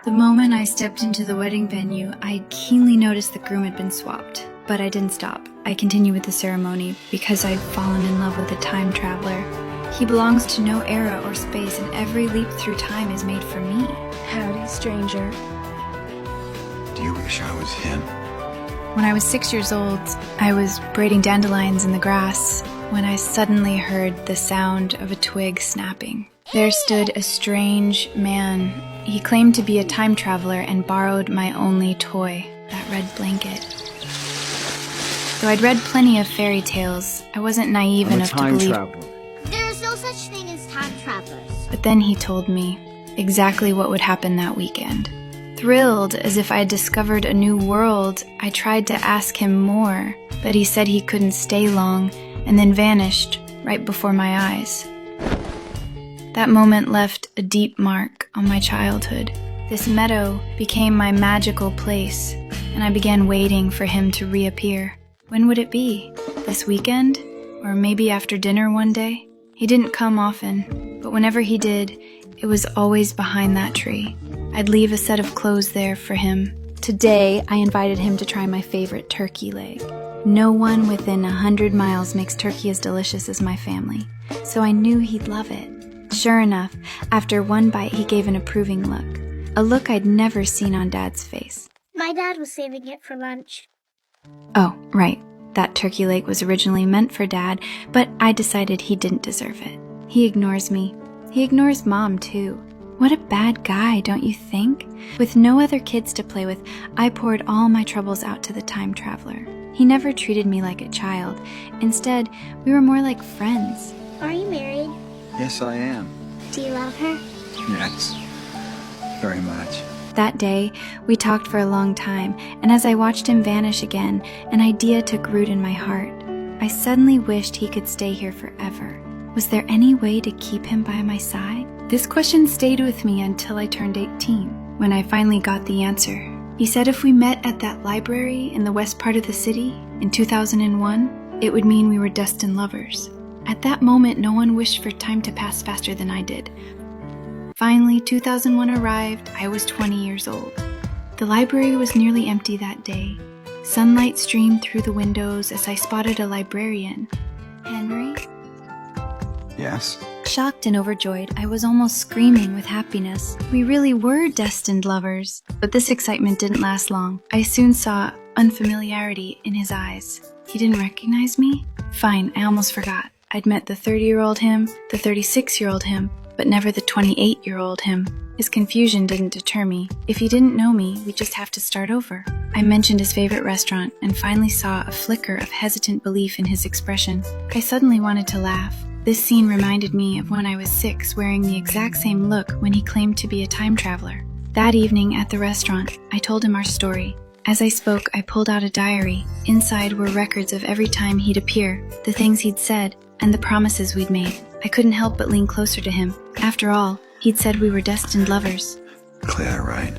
The moment I stepped into the wedding venue, I keenly noticed the groom had been swapped. But I didn't stop. I continued with the ceremony because I'd fallen in love with a time traveler. He belongs to no era or space, and every leap through time is made for me. Howdy, stranger. Do you wish I was him? When I was 6 years old, I was braiding dandelions in the grass when I suddenly heard the sound of a twig snapping. There stood a strange man. He claimed to be a time traveler and borrowed my only toy, that red blanket. Though I'd read plenty of fairy tales, I wasn't naive enough to believe. There is no such thing as time travelers. But then he told me exactly what would happen that weekend. Thrilled as if I had discovered a new world, I tried to ask him more, but he said he couldn't stay long and then vanished right before my eyes. That moment left a deep mark on my childhood. This meadow became my magical place, and I began waiting for him to reappear. When would it be? This weekend? Or maybe after dinner one day? He didn't come often, but whenever he did, it was always behind that tree. I'd leave a set of clothes there for him. Today, I invited him to try my favorite turkey leg. No one within 100 miles makes turkey as delicious as my family, so I knew he'd love it. Sure enough, after one bite, he gave an approving look. A look I'd never seen on Dad's face. My dad was saving it for lunch. Oh, right. That turkey leg was originally meant for Dad, but I decided he didn't deserve it. He ignores me. He ignores Mom, too. What a bad guy, don't you think? With no other kids to play with, I poured all my troubles out to the time traveler. He never treated me like a child. Instead, we were more like friends. Are you married? Yes, I am. Do you love her? Yes. Very much. That day, we talked for a long time, and as I watched him vanish again, an idea took root in my heart. I suddenly wished he could stay here forever. Was there any way to keep him by my side? This question stayed with me until I turned 18, when I finally got the answer. He said if we met at that library in the west part of the city in 2001, it would mean we were destined lovers. At that moment, no one wished for time to pass faster than I did. Finally, 2001 arrived. I was 20 years old. The library was nearly empty that day. Sunlight streamed through the windows as I spotted a librarian. Henry? Yes? Shocked and overjoyed, I was almost screaming with happiness. We really were destined lovers. But this excitement didn't last long. I soon saw unfamiliarity in his eyes. He didn't recognize me? Fine, I almost forgot. I'd met the 30-year-old him, the 36-year-old him, but never the 28-year-old him. His confusion didn't deter me. If he didn't know me, we'd just have to start over. I mentioned his favorite restaurant and finally saw a flicker of hesitant belief in his expression. I suddenly wanted to laugh. This scene reminded me of when I was 6, wearing the exact same look when he claimed to be a time traveler. That evening at the restaurant, I told him our story. As I spoke, I pulled out a diary. Inside were records of every time he'd appear, the things he'd said, and the promises we'd made. I couldn't help but lean closer to him. After all, he'd said we were destined lovers. Claire, right?